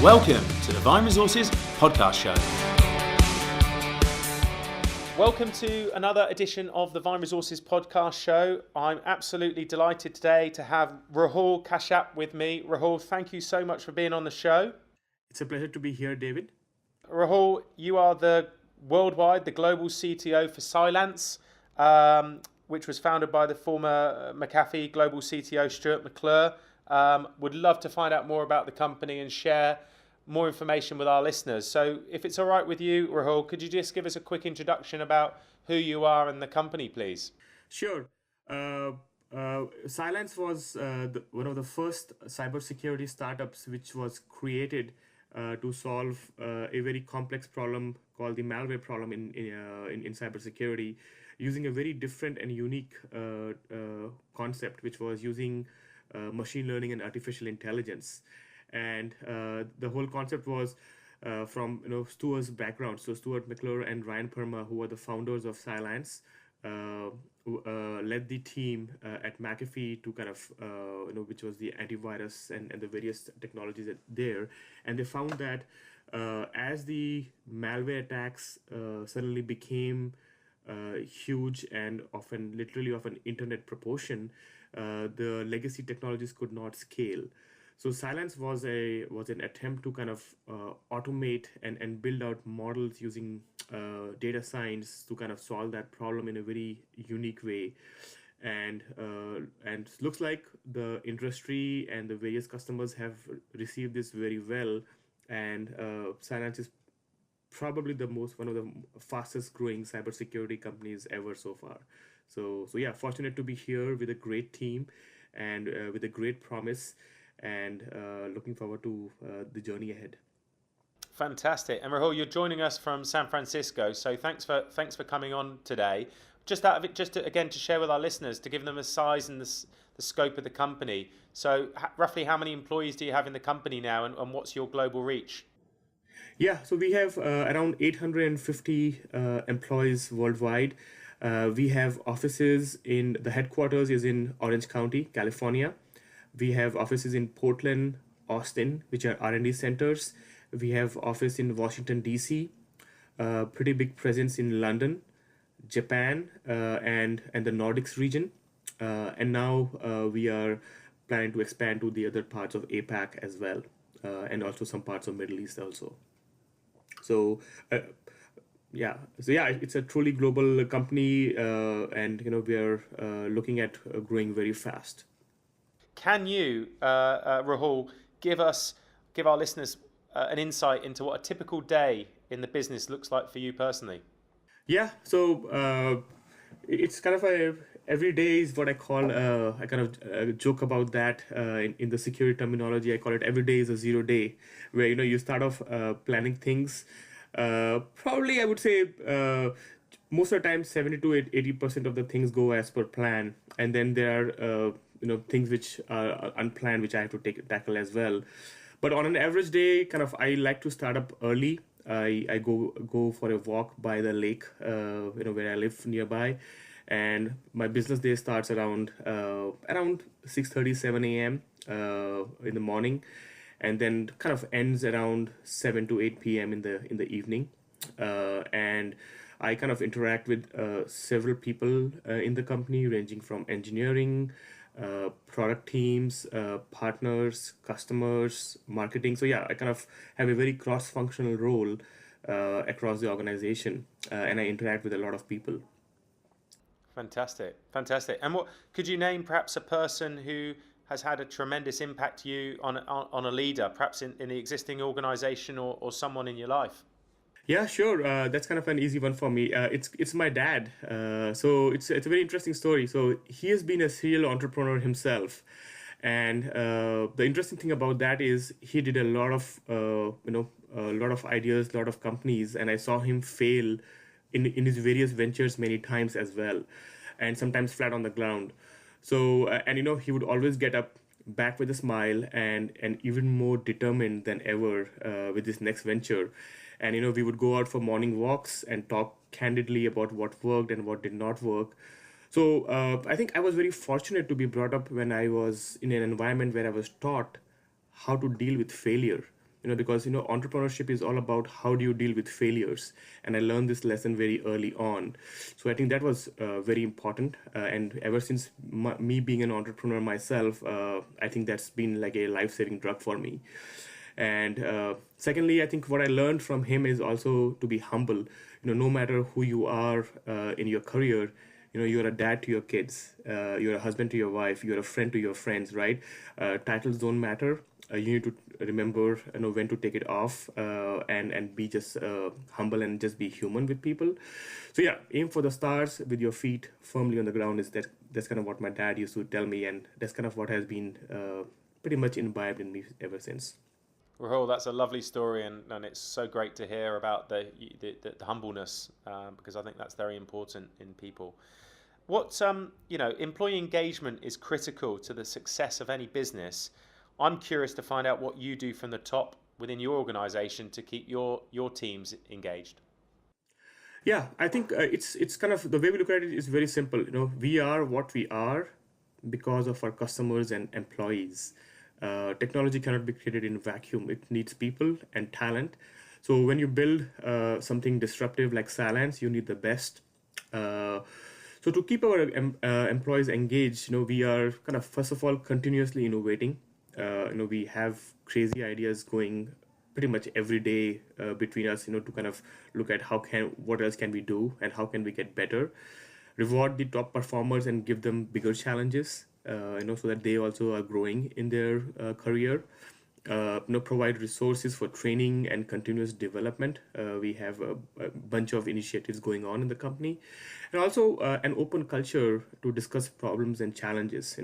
Welcome to the Vine Resources podcast show. Welcome to another edition of the Vine Resources podcast show. I'm absolutely delighted today to have Rahul Kashyap with me. Rahul, thank you so much for being on the show. It's a pleasure to be here, David. Rahul, you are the global CTO for Cylance, which was founded by the former McAfee global CTO, Stuart McClure. Would love to find out more about the company and share more information with our listeners. So if it's all right with you, Rahul, could you just give us a quick introduction about who you are and the company, please? Sure. Cylance was one of the first cybersecurity startups which was created to solve a very complex problem called the malware problem in cybersecurity, using a very different and unique concept, which was using machine learning and artificial intelligence. And the whole concept was from Stuart's background. So Stuart, McClure, and Permeh, who were the founders of Cylance, led the team at McAfee to kind of which was the antivirus and the various technologies there. And they found that as the malware attacks suddenly became huge and often literally of an internet proportion, the legacy technologies could not scale. So Cylance was an attempt to kind of automate and build out models using data science to kind of solve that problem in a very unique way. And looks like the industry and the various customers have received this very well. And Cylance is probably one of the fastest growing cybersecurity companies ever so far. So yeah, fortunate to be here with a great team and with a great promise. And looking forward to the journey ahead. Fantastic. And Rahul, you're joining us from San Francisco, so thanks for coming on today. Just out of it, to share with our listeners, to give them a size and the scope of the company. So roughly how many employees do you have in the company now, and what's your global reach? Yeah, so we have around 850 employees worldwide. We have offices the headquarters is in Orange County, California. We have offices in Portland, Austin, which are R&D centers. We have office in Washington, D.C., pretty big presence in London, Japan, and the Nordics region. And now we are planning to expand to the other parts of APAC as well, and also some parts of Middle East also. So it's a truly global company, and we are looking at growing very fast. Can you, Rahul, give our listeners an insight into what a typical day in the business looks like for you personally? Yeah, so it's kind of every day is what I call, I kind of joke about that in the security terminology. I call it every day is a 0 day, where you start off planning things. Probably I would say most of the time 70 to 80% of the things go as per plan, and then there are things which are unplanned, which I have to tackle as well. But on an average day, kind of I like to start up early. I go for a walk by the lake, where I live nearby, and my business day starts around 6:30, 7 a.m. In the morning, and then kind of ends around 7 to 8 p.m. in the evening, and I kind of interact with several people in the company, ranging from engineering, product teams, partners, customers, marketing. So yeah, I kind of have a very cross-functional role across the organization, and I interact with a lot of people. Fantastic. And what could you name perhaps a person who has had a tremendous impact to you on a leader, perhaps in the existing organization or someone in your life? Yeah, sure. That's kind of an easy one for me. It's my dad. So it's a very interesting story. So he has been a serial entrepreneur himself, and the interesting thing about that is he did a lot of a lot of ideas, a lot of companies, and I saw him fail in his various ventures many times as well, and sometimes flat on the ground. So and he would always get up back with a smile and even more determined than ever with this next venture. And we would go out for morning walks and talk candidly about what worked and what did not work. So I think I was very fortunate to be brought up when I was in an environment where I was taught how to deal with failure. because entrepreneurship is all about how do you deal with failures, and I learned this lesson very early on. So I think that was very important, and ever since me being an entrepreneur myself, I think that's been like a life-saving drug for me. And secondly, I think what I learned from him is also to be humble. No matter who you are in your career, you're a dad to your kids, you're a husband to your wife, you're a friend to your friends, right? Titles don't matter. You need to remember, when to take it off, and be just humble and just be human with people. So yeah, aim for the stars with your feet firmly on the ground. That's kind of what my dad used to tell me, and that's kind of what has been pretty much imbibed in me ever since. Rahul, that's a lovely story, and it's so great to hear about the humbleness, because I think that's very important in people. What employee engagement is critical to the success of any business. I'm curious to find out what you do from the top within your organization to keep your teams engaged. Yeah, I think it's kind of the way we look at it is very simple. We are what we are because of our customers and employees. Technology cannot be created in a vacuum. It needs people and talent. So when you build something disruptive like Cylance, you need the best. So to keep our employees engaged, we are kind of first of all continuously innovating. We have crazy ideas going pretty much every day between us, to kind of look at what else can we do and how can we get better, reward the top performers and give them bigger challenges, so that they also are growing in their career. Provide resources for training and continuous development. We have a bunch of initiatives going on in the company, and also an open culture to discuss problems and challenges.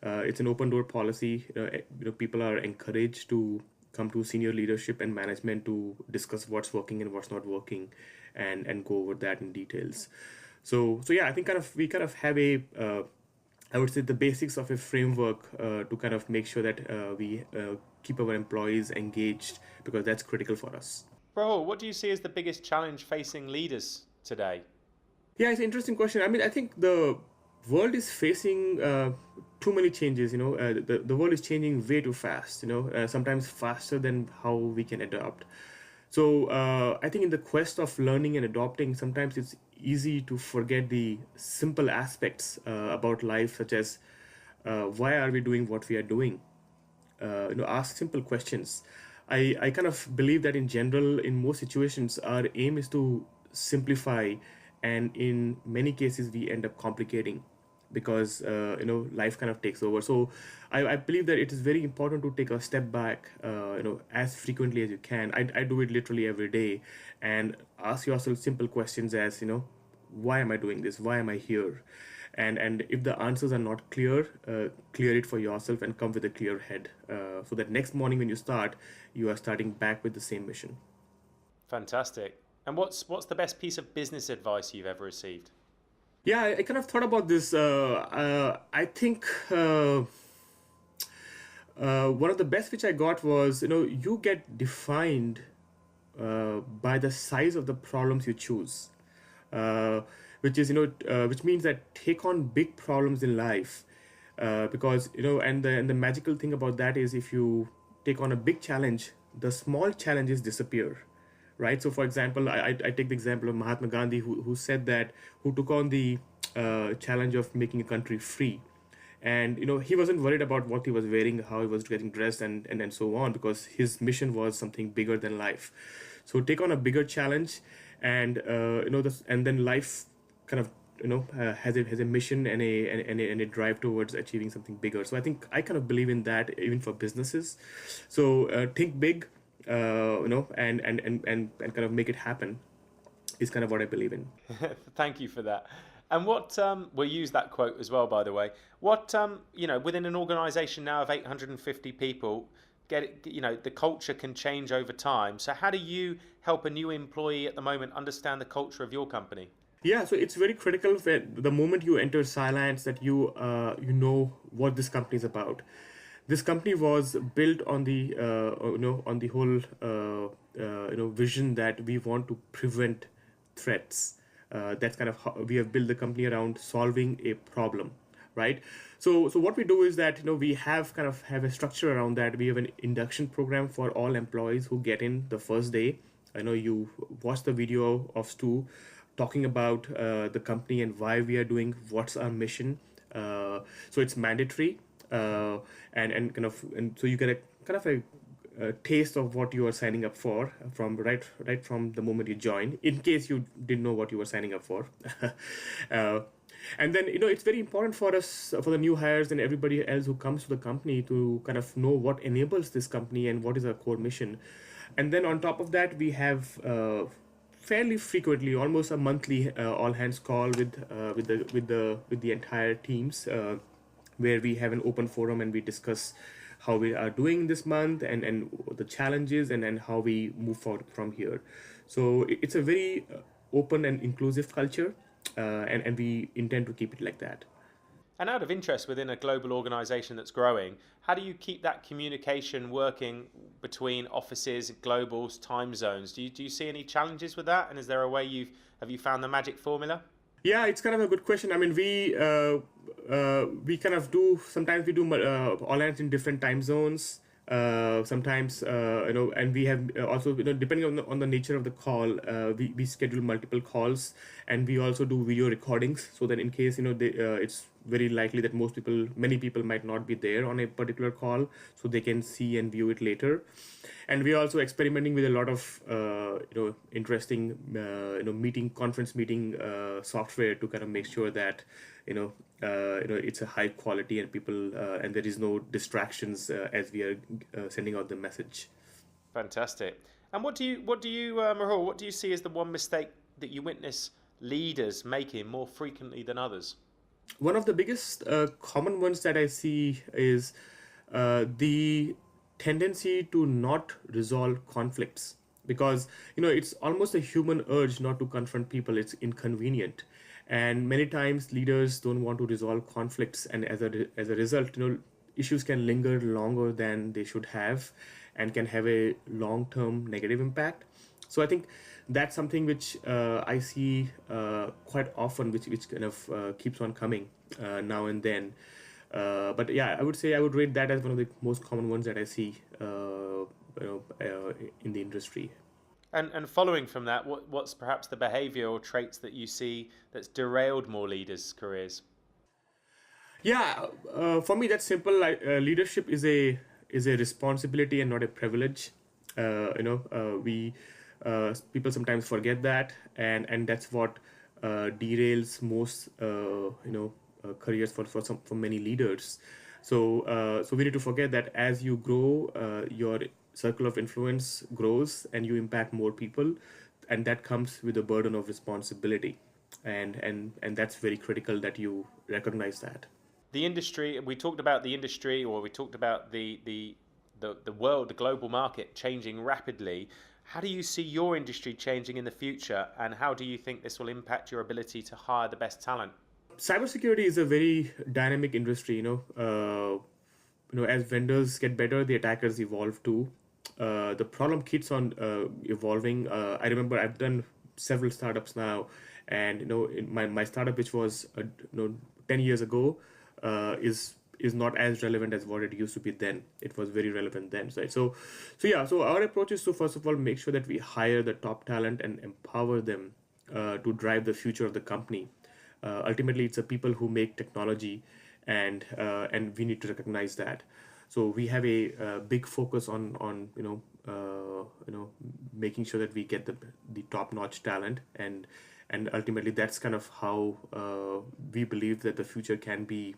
It's an open door policy. People are encouraged to come to senior leadership and management to discuss what's working and what's not working, and go over that in details. So yeah, I think we kind of have a I would say the basics of a framework to kind of make sure that we keep our employees engaged, because that's critical for us. Rahul, what do you see as the biggest challenge facing leaders today? Yeah, it's an interesting question. I mean, I think the world is facing too many changes. The world is changing way too fast. Sometimes faster than how we can adapt. So I think in the quest of learning and adopting, sometimes it's easy to forget the simple aspects about life, such as why are we doing what we are doing? Ask simple questions. I kind of believe that in general, in most situations, our aim is to simplify, and in many cases, we end up complicating because life kind of takes over. So I believe that it is very important to take a step back, as frequently as you can. I do it literally every day, and ask yourself simple questions as why am I doing this? Why am I here? And if the answers are not clear, clear it for yourself and come with a clear head, so that next morning when you start, you are starting back with the same mission. Fantastic. And what's the best piece of business advice you've ever received? Yeah, I kind of thought about this. I think one of the best which I got was, you get defined by the size of the problems you choose, uh, which means that take on big problems in life, because and the magical thing about that is if you take on a big challenge, the small challenges disappear, right? So for example, I take the example of Mahatma Gandhi, who said that, who took on the challenge of making a country free, and he wasn't worried about what he was wearing, how he was getting dressed, and so on, because his mission was something bigger than life. So take on a bigger challenge, and and then life kind of has a mission and a drive towards achieving something bigger. So I think I kind of believe in that even for businesses. So think big, and kind of make it happen is kind of what I believe in. Thank you for that. And what we'll use that quote as well, by the way. What within an organisation now of 850 people, get it, the culture can change over time. So how do you help a new employee at the moment understand the culture of your company? Yeah, so it's very critical that the moment you enter Cylance, that you know what this company is about. This company was built on the on the whole vision that we want to prevent threats. That's kind of how we have built the company around solving a problem, right? So what we do is that we have a structure around that. We have an induction program for all employees who get in the first day. I know you watched the video of Stu talking about the company and why we are doing what's our mission. So it's mandatory, and so you get a taste of what you are signing up for from right from the moment you join, in case you didn't know what you were signing up for. uh, and then it's very important for us, for the new hires and everybody else who comes to the company, to kind of know what enables this company and what is our core mission. And then on top of that, we have fairly frequently, almost a monthly, all hands call with the entire teams, where we have an open forum and we discuss how we are doing this month, and the challenges, and how we move forward from here. So it's a very open and inclusive culture, and we intend to keep it like that. And out of interest, within a global organization that's growing, how do you keep that communication working between offices, globals, time zones? Do you see any challenges with that? And is there a way have you found the magic formula? Yeah, it's kind of a good question. I mean, we kind of do, sometimes we do all hands in different time zones. Sometimes and we have also, depending on the nature of the call, we schedule multiple calls, and we also do video recordings, so that in case it's very likely that many people might not be there on a particular call, so they can see and view it later. And we are also experimenting with a lot of interesting conference meeting software, to kind of make sure that it's a high quality, and people and there is no distractions as we are sending out the message. Fantastic. And what do you Rahul, what do you see as the one mistake that you witness leaders making more frequently than others? One of the biggest common ones that I see is the tendency to not resolve conflicts, because it's almost a human urge not to confront people. It's inconvenient, and many times leaders don't want to resolve conflicts, and as a result, issues can linger longer than they should have, and can have a long-term negative impact. So I think that's something which I see quite often, which kind of keeps on coming now and then. But yeah, I would say I would rate that as one of the most common ones that I see in the industry. And following from that, what's perhaps the behavioural traits that you see that's derailed more leaders' careers? Yeah, for me that's simple. Leadership is a responsibility and not a privilege. We people sometimes forget that, and that's what derails most careers for many leaders. So we need to forget that as you grow, your circle of influence grows, and you impact more people, and that comes with a burden of responsibility, and that's very critical that you recognize that. The industry, we talked about the industry, or we talked about the world, the global market changing rapidly. How do you see your industry changing in the future, and how do you think this will impact your ability to hire the best talent? Cybersecurity is a very dynamic industry. As vendors get better, the attackers evolve too. The problem keeps on evolving. I remember I've done several startups now, and in my startup, which was 10 years ago, is not as relevant as what it used to be then. It was very relevant then, right? So our approach is to first of all make sure that we hire the top talent and empower them to drive the future of the company. Ultimately, it's the people who make technology, and we need to recognize that. So we have a big focus on making sure that we get the top notch talent, and ultimately that's kind of how we believe that the future can be.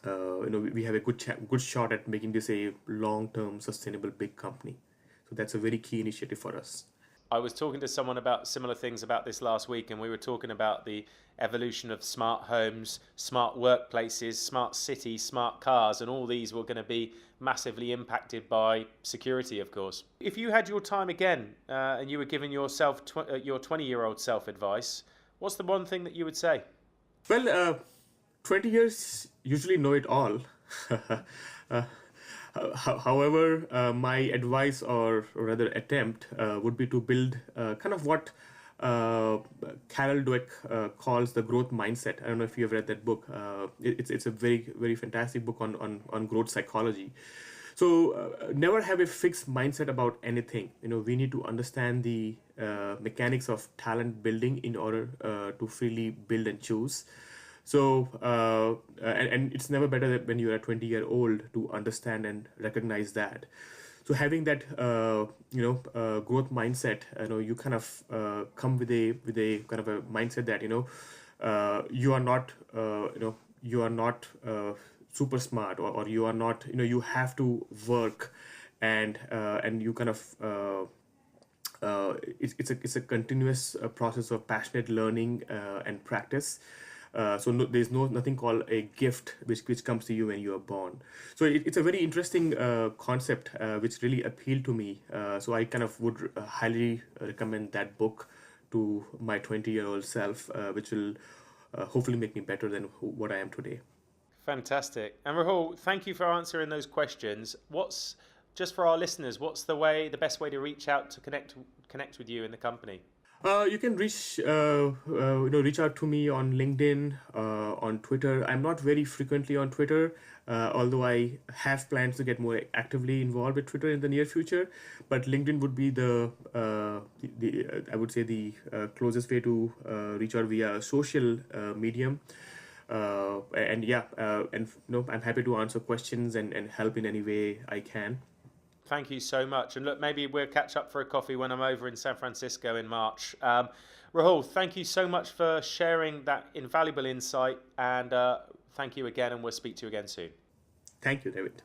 We have a good shot at making this a long-term sustainable big company. So that's a very key initiative for us. I was talking to someone about similar things about this last week, and we were talking about the evolution of smart homes, smart workplaces, smart cities, smart cars, and all these were going to be massively impacted by security, of course. If you had your time again and you were giving yourself your 20-year-old self advice, what's the one thing that you would say? Well, 20 years usually know it all. However, my advice, or rather attempt, would be to build kind of what Carol Dweck calls the growth mindset. I don't know if you have read that book. It's a very fantastic book on growth psychology. So never have a fixed mindset about anything. We need to understand the mechanics of talent building in order to freely build and choose. So and it's never better that when you are 20-year-old to understand and recognize that. So having that growth mindset, you kind of come with a kind of a mindset that you are not super smart, or you are not, you have to work, and you kind of it's a continuous process of passionate learning and practice. So there's nothing called a gift which comes to you when you are born. So it's a very interesting concept which really appealed to me. So I kind of would highly recommend that book to my 20-year-old self, which will hopefully make me better than what I am today. Fantastic. And Rahul, thank you for answering those questions. What's, just for our listeners, what's the best way to reach out to connect with you in the company? You can reach out to me on LinkedIn, on Twitter. I'm not very frequently on Twitter, although I have plans to get more actively involved with Twitter in the near future. But LinkedIn would be the I would say the closest way to reach out via social medium. And yeah, and I'm happy to answer questions and help in any way I can. Thank you so much. And look, maybe we'll catch up for a coffee when I'm over in San Francisco in March. Rahul, thank you so much for sharing that invaluable insight. And thank you again, and we'll speak to you again soon. Thank you, David.